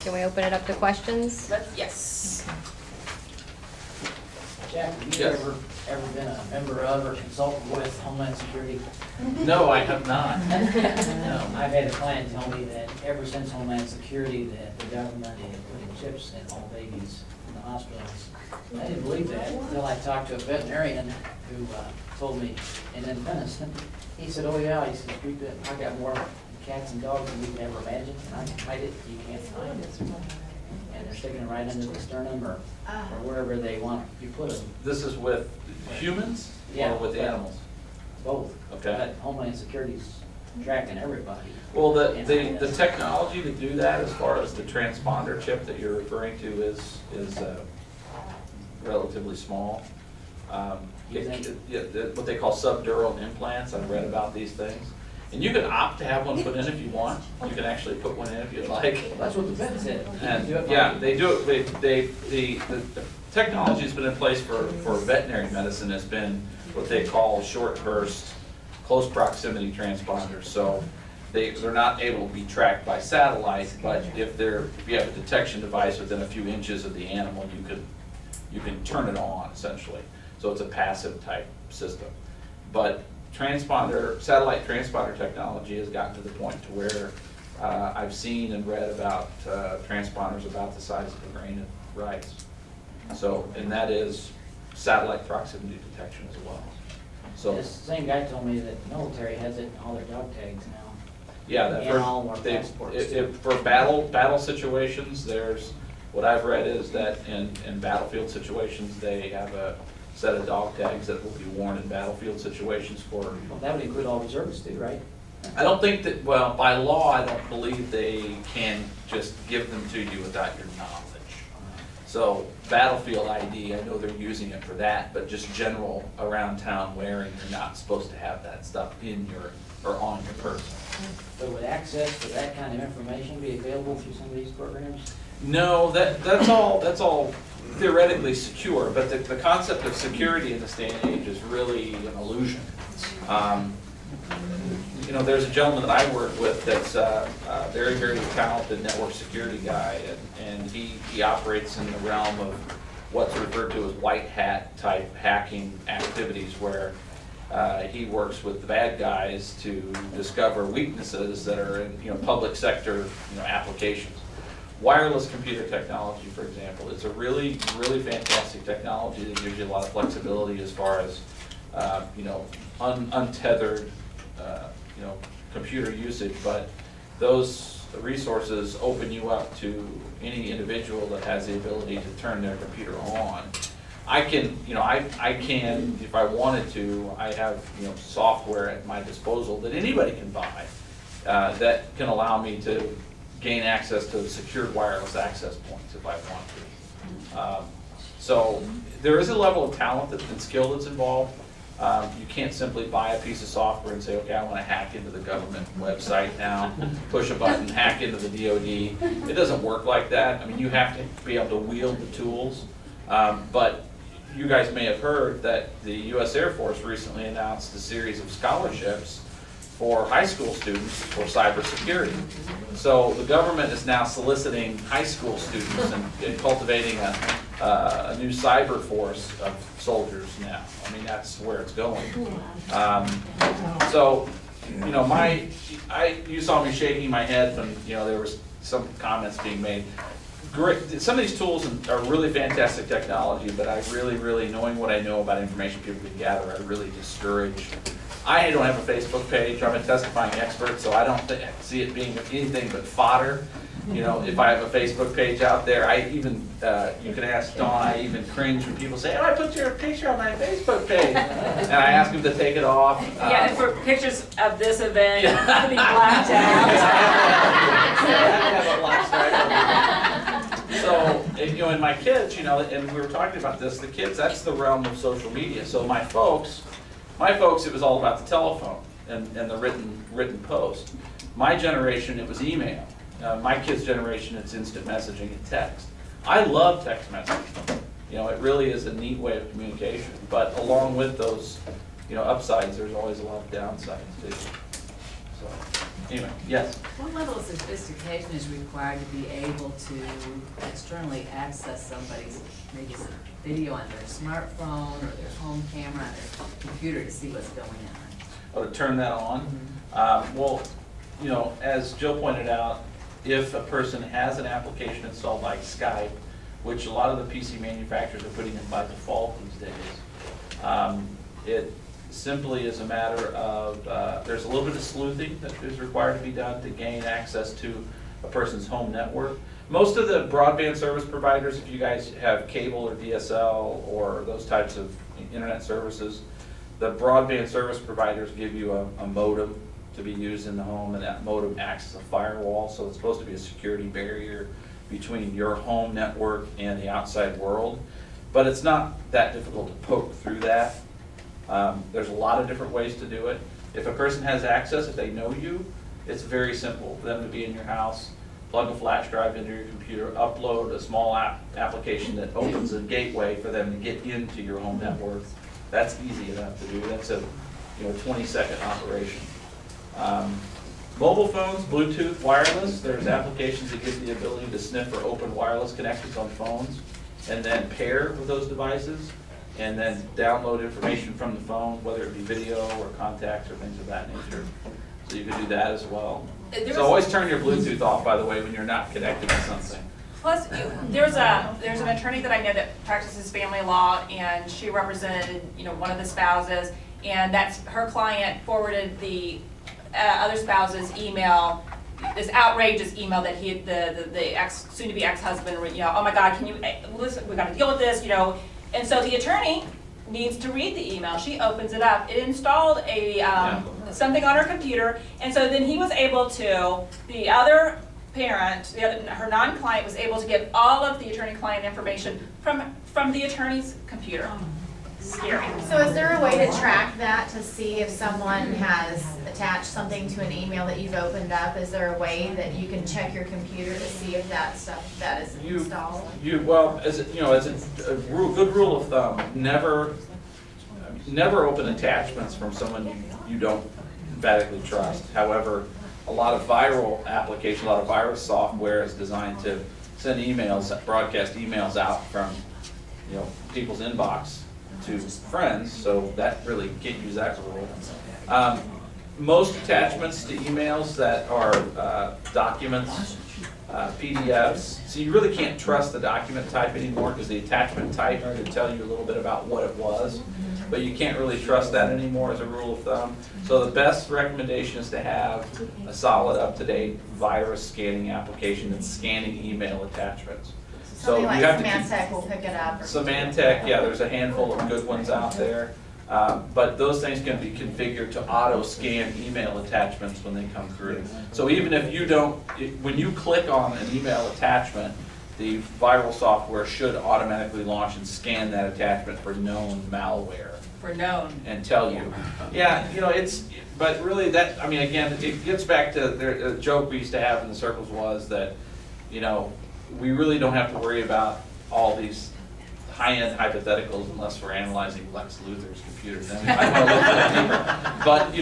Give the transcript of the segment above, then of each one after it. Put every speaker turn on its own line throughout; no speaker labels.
Can we open it up to questions?
Yes.
Jack, have you ever been a member of or consultant with Homeland Security?
No, I have not. No.
I've had a client tell me that ever since Homeland Security, that the government is putting chips in all babies in the hospitals. I didn't believe that until I talked to a veterinarian who told me in Independence. He said, "Oh yeah," he said, "I got more cats and dogs than we can ever imagine, and I can hide it, you can't find it." And they're sticking it right under the sternum or wherever they want you put them.
This is with humans or with animals?
Both.
Okay.
But Homeland Security's tracking everybody.
Well, the technology to do that, as far as the transponder chip that you're referring to, is relatively small. What they call subdural implants. I've read about these things. And you can opt to have one put in if you want. You can actually put one in if you'd like.
Well, that's what the vet said.
And yeah, they do it. The technology has been in place for veterinary medicine. Has been what they call short burst, close proximity transponders. So they're not able to be tracked by satellite, but if you have a detection device within a few inches of the animal, you can turn it on essentially. So it's a passive type system. But satellite transponder technology has gotten to the point to where I've seen and read about transponders about the size of a grain of rice. So, and that is satellite proximity detection as well. So
This same guy told me that the military has it in all their dog tags now.
yeah,
And all our passports.
for battle situations, there's what I've read is that in battlefield situations they have a set of dog tags that will be worn in battlefield situations for.
Well, that would include all reservists too, right?
I don't think that, well, by law, I don't believe they can just give them to you without your knowledge. So battlefield ID, I know they're using it for that, but just general around town wearing, you're not supposed to have that stuff in your, or on your person.
So would access to that kind of information be available through some of these programs?
No, that's all theoretically secure, but the concept of security in this day and age is really an illusion. You know, there's a gentleman that I work with that's a very, very talented network security guy, and he operates in the realm of what's referred to as white hat type hacking activities, where he works with the bad guys to discover weaknesses that are in public sector applications. Wireless computer technology, for example, is a really, really fantastic technology that gives you a lot of flexibility as far as untethered computer usage, but those resources open you up to any individual that has the ability to turn their computer on. I can, I can, if I wanted to, I have software at my disposal that anybody can buy that can allow me to gain access to secured wireless access points if I want to. So there is a level of talent and skill that's involved. You can't simply buy a piece of software and say, okay, I want to hack into the government website now, push a button, hack into the DoD. It doesn't work like that. I mean, you have to be able to wield the tools. But you guys may have heard that the U.S. Air Force recently announced a series of scholarships for high school students for cybersecurity. So the government is now soliciting high school students and cultivating a new cyber force of soldiers now. I mean, that's where it's going. So, you saw me shaking my head when there was some comments being made. Great. Some of these tools are really fantastic technology, but I really, knowing what I know about information people can gather, I really discourage. I don't have a Facebook page. I'm a testifying expert, so I don't see it being anything but fodder. If I have a Facebook page out there, I even, you can ask Dawn, I even cringe when people say, oh, I put your picture on my Facebook page. And I ask them to take it off.
Yeah, and for pictures of this event,
Yeah.
it can be blacked out.
So, and my kids, and we were talking about this, the kids, that's the realm of social media. So my folks, it was all about the telephone and the written post. My generation, it was email. My kids' generation, it's instant messaging and text. I love text messaging. It really is a neat way of communication. But along with those, upsides, there's always a lot of downsides too. So. Anyway, yes?
What level of sophistication is required to be able to externally access somebody's maybe video on their smartphone or their home camera on their computer to see what's going on?
Oh, to turn that on? Well, you know, as Jill pointed out, if a person has an application installed like Skype, which a lot of the PC manufacturers are putting in by default these days, it simply is a matter of, there's a little bit of sleuthing that is required to be done to gain access to a person's home network. Most of the broadband service providers, if you guys have cable or DSL or those types of internet services, the broadband service providers give you a modem to be used in the home, and that modem acts as a firewall, so it's supposed to be a security barrier between your home network and the outside world. But it's not that difficult to poke through that. There's a lot of different ways to do it. If a person has access, if they know you, it's very simple for them to be in your house, plug a flash drive into your computer, upload a small application that opens a gateway for them to get into your home network. That's easy enough to do. That's a 20-second operation. Mobile phones, Bluetooth, wireless, there's applications that give the ability to sniff for open wireless connections on phones and then pair with those devices and then download information from the phone, whether it be video or contacts or things of that nature. So you can do that as well. So always turn your Bluetooth off, by the way, when you're not connected to something.
Plus, there's an attorney that I know that practices family law, and she represented, one of the spouses, and her client forwarded the other spouse's email, this outrageous email that the soon-to-be ex-husband, oh my God, can you listen? We got to deal with this, And so the attorney needs to read the email. She opens it up. It installed something on her computer, and so then he was able to, the other parent, her non-client was able to get all of the attorney-client information from the attorney's computer. Scary.
So is there a way to track that to see if someone has attached something to an email that you've opened up? Is there a way that you can check your computer to see if that stuff that is installed?
Well, as a good rule of thumb, never open attachments from someone you don't emphatically trust. However, a lot of viral applications, a lot of virus software is designed to send emails, broadcast emails out from people's inbox to friends, so that really can't use that rule. Most attachments to emails that are documents, PDFs, so you really can't trust the document type anymore because the attachment type could tell you a little bit about what it was, but you can't really trust that anymore as a rule of thumb. So the best recommendation is to have a solid, up-to-date virus scanning application that's scanning email attachments. So
Something like
you have
Symantec will pick it up.
Symantec, yeah, there's a handful of good ones out there. But those things can be configured to auto-scan email attachments when they come through. So even if you don't, when you click on an email attachment, the viral software should automatically launch and scan that attachment for known malware.
For known.
And tell you. Yeah, but really again, it gets back to the joke we used to have in the circles was that, we really don't have to worry about all these high-end hypotheticals unless we're analyzing Lex Luthor's computers. Then we might want to look at it deeper. But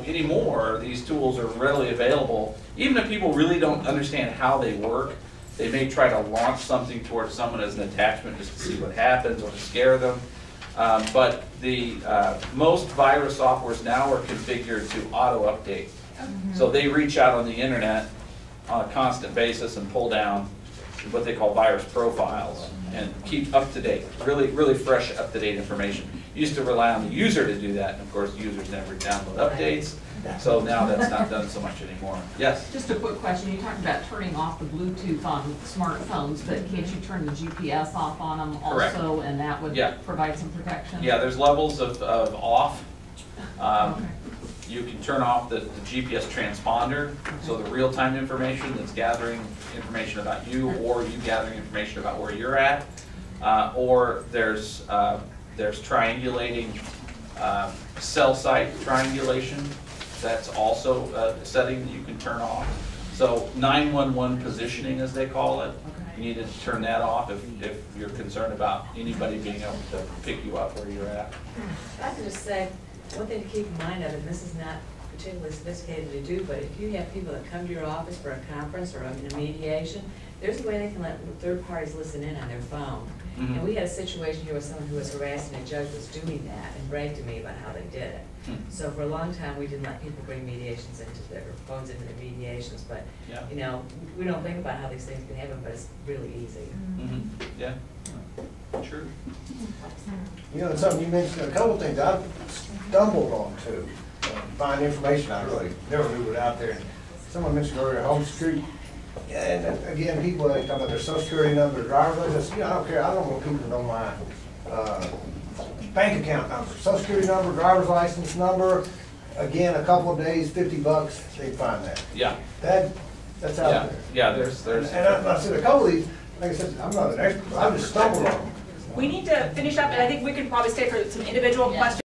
anymore, these tools are readily available. Even if people really don't understand how they work, they may try to launch something towards someone as an attachment just to see what happens or to scare them. But the most virus softwares now are configured to auto-update. So they reach out on the internet on a constant basis and pull down what they call virus profiles and keep up to date, really fresh, up to date information. Used to rely on the user to do that, and of course users never download updates, so now that's not done so much anymore. Yes?
Just a quick question, you talked about turning off the Bluetooth on smartphones, but can't you turn the GPS off on them also?
Correct.
And that would provide some protection?
Yeah, there's levels of off.
Okay.
You can turn off the GPS transponder, so the real-time information that's gathering information about you, or you gathering information about where you're at, or there's triangulating, cell site triangulation. That's also a setting that you can turn off. So 911 positioning, as they call it, you need to turn that off if you're concerned about anybody being able to pick you up where you're at.
I can just say, one thing to keep in mind of, and this is not
particularly sophisticated to do, but if you have people that come to your office for a conference or a mediation, there's a way they can let third parties listen in on their phone.
Mhm.
And we had a situation here with someone who was harassing a judge was doing that and bragged to me about how they did it.
Hmm.
So for a long time, we didn't let people bring mediations into their, phones into their mediations, but,
Yeah.
you know, we don't think about how these things can happen, but it's really easy.
Mhm. Yeah, sure.
You know, something you mentioned, a couple of things I've stumbled on to find information I really never knew was out there. Someone mentioned earlier Home Street. And again, people, they talk about their social security number, their driver's license. You know, I don't care, I don't want people to know my bank account number, social security number, driver's license number. Again, a couple of days, $50, they find that.
Yeah,
That's out
yeah,
there.
yeah, there's.
And I said, a couple of these, like I said, I'm not an expert, I just stumbled on them.
We need to finish up, and I think we could probably stay for some individual questions.